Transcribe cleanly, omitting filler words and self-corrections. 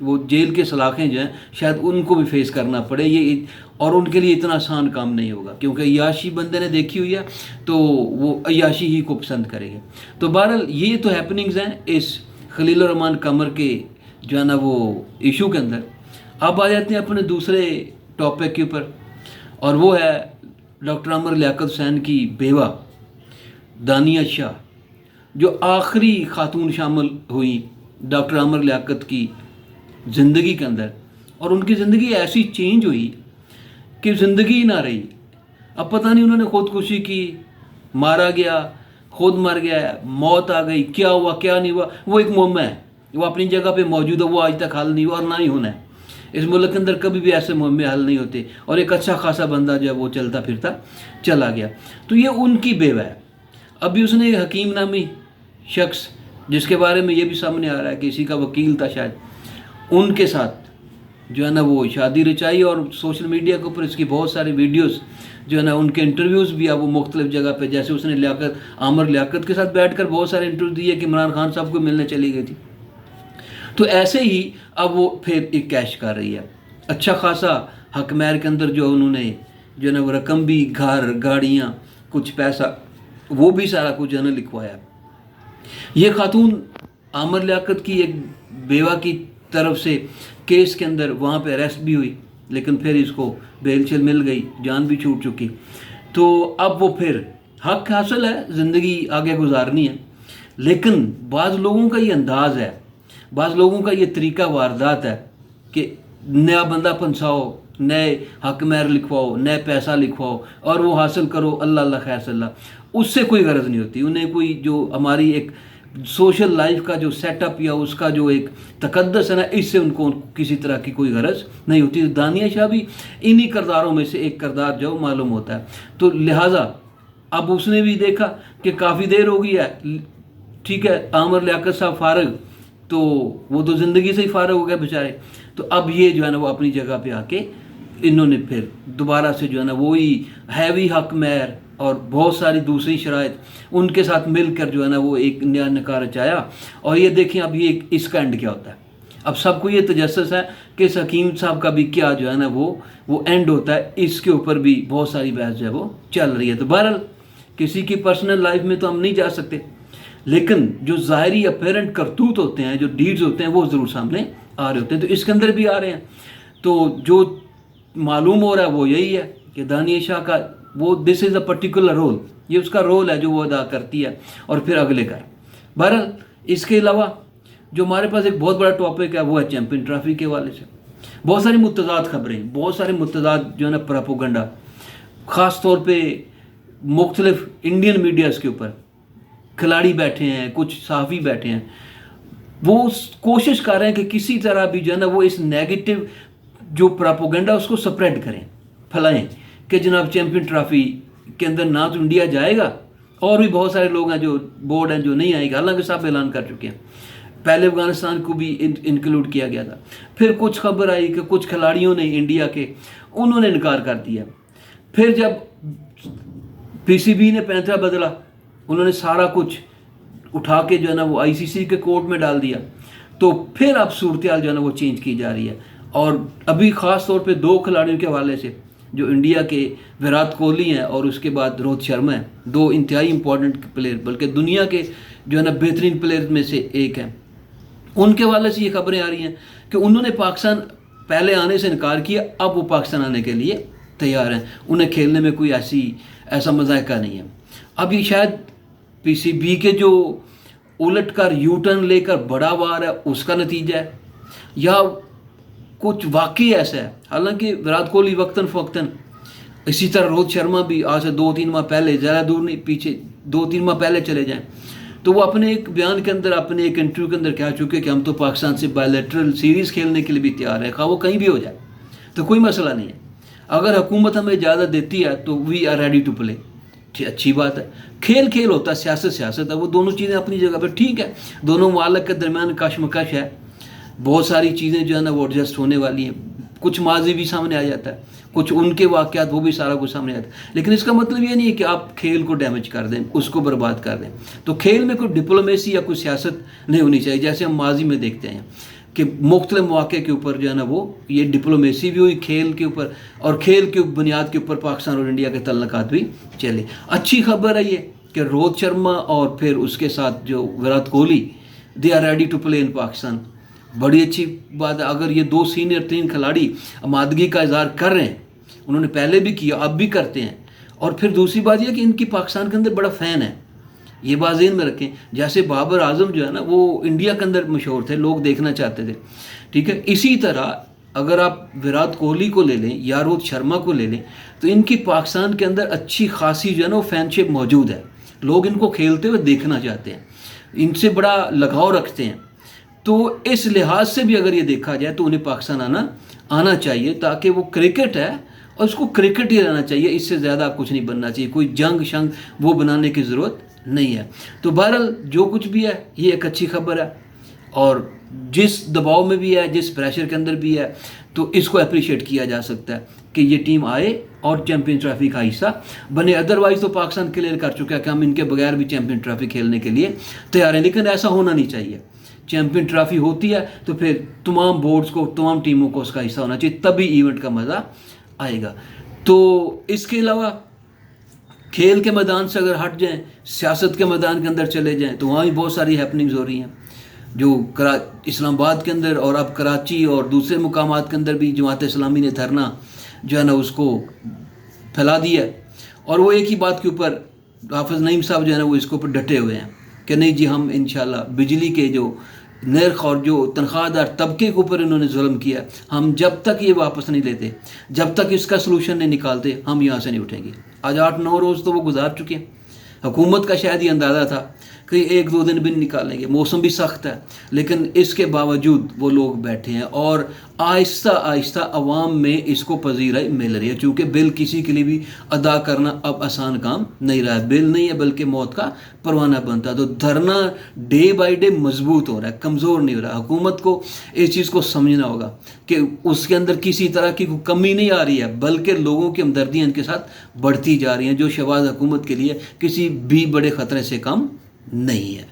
وہ جیل کے سلاخیں جو ہیں شاید ان کو بھی فیس کرنا پڑے یہ، اور ان کے لیے اتنا آسان کام نہیں ہوگا، کیونکہ عیاشی بندے نے دیکھی ہوئی ہے تو وہ عیاشی ہی کو پسند کرے گا۔ تو بہرحال یہ تو ہیپننگز ہیں اس خلیل الرحمن قمر کے جو ہے نا وہ ایشو کے اندر۔ اب آ جاتے ہیں اپنے دوسرے ٹاپک کے اوپر، اور وہ ہے ڈاکٹر عامر لیاقت حسین کی بیوہ دانیہ شاہ، جو آخری خاتون شامل ہوئی ڈاکٹر عامر لیاقت کی زندگی کے اندر، اور ان کی زندگی ایسی چینج ہوئی کہ زندگی نہ رہی۔ اب پتہ نہیں انہوں نے خودکشی کی، مارا گیا، خود مر گیا، موت آ گئی، کیا ہوا کیا نہیں ہوا، وہ ایک معمہ ہے، وہ اپنی جگہ پہ موجود ہے، وہ آج تک حل نہیں ہوا اور نہ ہی ہونا ہے۔ اس ملک کے اندر کبھی بھی ایسے معمے حل نہیں ہوتے، اور ایک اچھا خاصا بندہ جو ہے وہ چلتا پھرتا چلا گیا۔ تو یہ ان کی بیوہ ہے۔ ابھی اس نے حکیم نامی شخص، جس کے بارے میں یہ بھی سامنے آ رہا ہے کہ اسی کا وکیل تھا شاید، ان کے ساتھ جو ہے نا وہ شادی رچائی، اور سوشل میڈیا کے اوپر اس کی بہت ساری ویڈیوز جو ہے نا ان کے انٹرویوز بھی اب وہ مختلف جگہ پہ، جیسے اس نے عامر لیاقت کے ساتھ بیٹھ کر بہت سارے انٹرویوز دیے کہ عمران خان صاحب کو ملنے چلی گئی تھی۔ تو ایسے ہی اب وہ پھر ایک کیش کر رہی ہے اچھا خاصا حق مہر کے اندر، جو انہوں نے جو ہے نا وہ رقم بھی، گھر، گاڑیاں، کچھ پیسہ، وہ بھی سارا کچھ جو ہے نا لکھوایا۔ یہ خاتون عامر لیاقت کی ایک بیوہ کی طرف سے کیس کے اندر وہاں پہ اریسٹ بھی ہوئی، لیکن پھر اس کو بیل چل مل گئی، جان بھی چھوٹ چکی۔ تو اب وہ پھر حق حاصل ہے، زندگی آگے گزارنی ہے، لیکن بعض لوگوں کا یہ انداز ہے، بعض لوگوں کا یہ طریقہ واردات ہے کہ نیا بندہ پھنساؤ، نئے حق مہر لکھواؤ، نئے پیسہ لکھواؤ، اور وہ حاصل کرو، اللہ اللہ خیر صلی اللہ، اس سے کوئی غرض نہیں ہوتی انہیں۔ کوئی جو ہماری ایک سوشل لائف کا جو سیٹ اپ یا اس کا جو ایک تقدس ہے نا، اس سے ان کو کسی طرح کی کوئی غرض نہیں ہوتی۔ دانیہ شاہ بھی انہی کرداروں میں سے ایک کردار جو معلوم ہوتا ہے۔ تو لہٰذا اب اس نے بھی دیکھا کہ کافی دیر ہو گئی ہے، ٹھیک ہے، عامر لیاقت صاحب فارغ، تو وہ تو زندگی سے ہی فارغ ہو گئے بیچارے، تو اب یہ جو ہے نا وہ اپنی جگہ پہ آ کے انہوں نے پھر دوبارہ سے جو ہے نا وہی ہیوی حق مہر اور بہت ساری دوسری شرائط ان کے ساتھ مل کر جو ہے نا وہ ایک نیا نکاح رچایا۔ اور یہ دیکھیں اب یہ اس کا اینڈ کیا ہوتا ہے۔ اب سب کو یہ تجسس ہے کہ اس حکیم صاحب کا بھی کیا جو ہے نا وہ اینڈ ہوتا ہے، اس کے اوپر بھی بہت ساری بحث جو ہے وہ چل رہی ہے۔ تو بہرحال کسی کی پرسنل لائف میں تو ہم نہیں جا سکتے، لیکن جو ظاہری اپیرنٹ کرتوت ہوتے ہیں، جو ڈیڈز ہوتے ہیں، وہ ضرور سامنے آ رہے ہوتے ہیں۔ تو اس کے اندر بھی آ رہے ہیں۔ تو جو معلوم ہو رہا ہے وہ یہی ہے کہ دانیہ شاہ کا وہ دس از اے پرٹیکولر رول، یہ اس کا رول ہے جو وہ ادا کرتی ہے، اور پھر اگلے کا۔ بہرحال اس کے علاوہ جو ہمارے پاس ایک بہت بڑا ٹاپک ہے وہ ہے چیمپئن ٹرافی کے حوالے سے بہت ساری متضاد خبریں، بہت سارے متضاد جو ہے نا پراپوگنڈا، خاص طور پہ مختلف انڈین میڈیاز کے اوپر کھلاڑی بیٹھے ہیں، کچھ صحافی بیٹھے ہیں، وہ کوشش کر رہے ہیں کہ کسی طرح بھی جو ہے نا وہ اس نیگیٹو جو پراپوگنڈا اس کو سپریڈ کریں، پھیلائیں کہ جناب چیمپئن ٹرافی کے اندر نہ تو انڈیا جائے گا، اور بھی بہت سارے لوگ ہیں جو بورڈ ہیں جو نہیں آئے گا، حالانکہ سب اعلان کر چکے ہیں۔ پہلے افغانستان کو بھی انکلوڈ کیا گیا تھا، پھر کچھ خبر آئی کہ کچھ کھلاڑیوں نے انڈیا کے انہوں نے انکار کر دیا۔ پھر جب پی سی بی نے پینترا بدلا، انہوں نے سارا کچھ اٹھا کے جو ہے نا وہ آئی سی سی کے کورٹ میں ڈال دیا، تو پھر اب صورتحال جو ہے نا وہ چینج کی جا رہی ہے۔ اور ابھی خاص طور پہ دو کھلاڑیوں کے حوالے سے، جو انڈیا کے وراٹ کوہلی ہیں اور اس کے بعد روہت شرما ہیں، دو انتہائی امپورٹنٹ پلیئر، بلکہ دنیا کے جو ہے نا بہترین پلیئر میں سے ایک ہیں، ان کے حوالے سے یہ خبریں آ رہی ہیں کہ انہوں نے پاکستان پہلے آنے سے انکار کیا، اب وہ پاکستان آنے کے لیے تیار ہیں، انہیں کھیلنے میں کوئی ایسا مذائقہ نہیں ہے۔ اب یہ شاید پی سی بی کے جو الٹ کر یو ٹرن لے کر بڑا وار ہے اس کا نتیجہ ہے، یا کچھ واقعی ایسا ہے۔ حالانکہ وراٹ کوہلی وقتاً فوقتاً، اسی طرح روہت شرما بھی آج سے 2-3 ماہ پہلے، زیادہ دور نہیں، پیچھے 2-3 ماہ پہلے چلے جائیں، تو وہ اپنے ایک بیان کے اندر، اپنے ایک انٹرویو کے اندر کہہ چکے کہ ہم تو پاکستان سے بائیلیٹرل سیریز کھیلنے کے لیے بھی تیار ہیں، خواہ وہ کہیں بھی ہو جائے، تو کوئی مسئلہ نہیں ہے۔ اگر حکومت ہمیں اجازت دیتی ہے تو we are ready to play, اچھی بات ہے۔ کھیل ہوتا ہے، سیاست ہے، وہ دونوں چیزیں اپنی جگہ پہ ٹھیک ہے، دونوں ممالک کے درمیان کشمکش ہے، بہت ساری چیزیں جو ہے نا وہ ایڈجسٹ ہونے والی ہیں، کچھ ماضی بھی سامنے آ جاتا ہے، کچھ ان کے واقعات وہ بھی سارا کچھ سامنے آتا ہے، لیکن اس کا مطلب یہ نہیں ہے کہ آپ کھیل کو ڈیمیج کر دیں، اس کو برباد کر دیں۔ تو کھیل میں کوئی ڈپلومیسی یا کوئی سیاست نہیں ہونی چاہیے، جیسے ہم ماضی میں دیکھتے ہیں۔ کہ مختلف مواقع کے اوپر جو ہے نا وہ یہ ڈپلومیسی بھی ہوئی کھیل کے اوپر، اور کھیل کی بنیاد کے اوپر پاکستان اور انڈیا کے تعلقات بھی چلے۔ اچھی خبر ہے یہ کہ روہت شرما اور پھر اس کے ساتھ جو Virat Kohli, they are ready to play in Pakistan. بڑی اچھی بات ہے، اگر یہ دو سینئر ترین کھلاڑی آمادگی کا اظہار کر رہے ہیں، انہوں نے پہلے بھی کیا، اب بھی کرتے ہیں، اور پھر دوسری بات یہ کہ ان کی پاکستان کے اندر بڑا فین ہے، یہ بات ذہن میں رکھیں۔ جیسے بابر اعظم جو ہے نا وہ انڈیا کے اندر مشہور تھے، لوگ دیکھنا چاہتے تھے، ٹھیک ہے، اسی طرح اگر آپ وراٹ کوہلی کو لے لیں یا روہت شرما کو لے لیں تو ان کی پاکستان کے اندر اچھی خاصی جو ہے نا وہ فین شپ موجود ہے، لوگ ان کو کھیلتے ہوئے دیکھنا چاہتے ہیں، ان سے بڑا لگاؤ رکھتے ہیں۔ تو اس لحاظ سے بھی اگر یہ دیکھا جائے تو انہیں پاکستان آنا چاہیے، تاکہ وہ کرکٹ ہے اور اس کو کرکٹ ہی رہنا چاہیے، اس سے زیادہ کچھ نہیں بننا چاہیے، کوئی جنگ شنگ وہ بنانے کی ضرورت نہیں ہے۔ تو بہرحال جو کچھ بھی ہے یہ ایک اچھی خبر ہے، اور جس دباؤ میں بھی ہے، جس پریشر کے اندر بھی ہے، تو اس کو اپریشیٹ کیا جا سکتا ہے کہ یہ ٹیم آئے اور چیمپئن ٹرافی کا حصہ بنے۔ ادروائز تو پاکستان کلیئر کر چکا ہے کہ ہم ان کے بغیر بھی چیمپئن ٹرافی کھیلنے کے لیے تیار ہیں، لیکن ایسا ہونا نہیں چاہیے۔ چیمپئن ٹرافی ہوتی ہے تو پھر تمام بورڈز کو، تمام ٹیموں کو اس کا حصہ ہونا چاہیے، تبھی ایونٹ کا مزہ آئے گا۔ تو اس کے علاوہ کھیل کے میدان سے اگر ہٹ جائیں، سیاست کے میدان کے اندر چلے جائیں تو وہاں بھی بہت ساری ہیپننگز ہو رہی ہیں، جو اسلام آباد کے اندر اور اب کراچی اور دوسرے مقامات کے اندر بھی جماعت اسلامی نے دھرنا جو ہے نا اس کو پھیلا دیا ہے، اور وہ ایک ہی بات کے اوپر حافظ نعیم صاحب جو ہے نا وہ اس کے اوپر ڈٹے ہوئے ہیں کہ نہیں جی ہم انشاءاللہ بجلی کے جو نرخ اور جو تنخواہ دار طبقے کے اوپر انہوں نے ظلم کیا، ہم جب تک یہ واپس نہیں لیتے، جب تک اس کا سلوشن نہیں نکالتے، ہم یہاں سے نہیں اٹھیں گے۔ آج 8-9 روز تو وہ گزار چکے ہیں، حکومت کا شاید یہ اندازہ تھا کہ 1-2 دن بھی نکالیں گے، موسم بھی سخت ہے، لیکن اس کے باوجود وہ لوگ بیٹھے ہیں، اور آہستہ آہستہ عوام میں اس کو پذیرائی مل رہی ہے، چونکہ بل کسی کے لیے بھی ادا کرنا اب آسان کام نہیں رہا ہے، بل نہیں ہے بلکہ موت کا پروانہ بنتا ہے۔ تو دھرنا ڈے بائی ڈے مضبوط ہو رہا ہے، کمزور نہیں ہو رہا ہے۔ حکومت کو اس چیز کو سمجھنا ہوگا کہ اس کے اندر کسی طرح کی کوئی کمی نہیں آ رہی ہے، بلکہ لوگوں کی ہمدردیاں ان کے ساتھ بڑھتی جا رہی ہیں، جو شہباز حکومت کے لیے کسی بھی بڑے خطرے سے کم نہیں ہے۔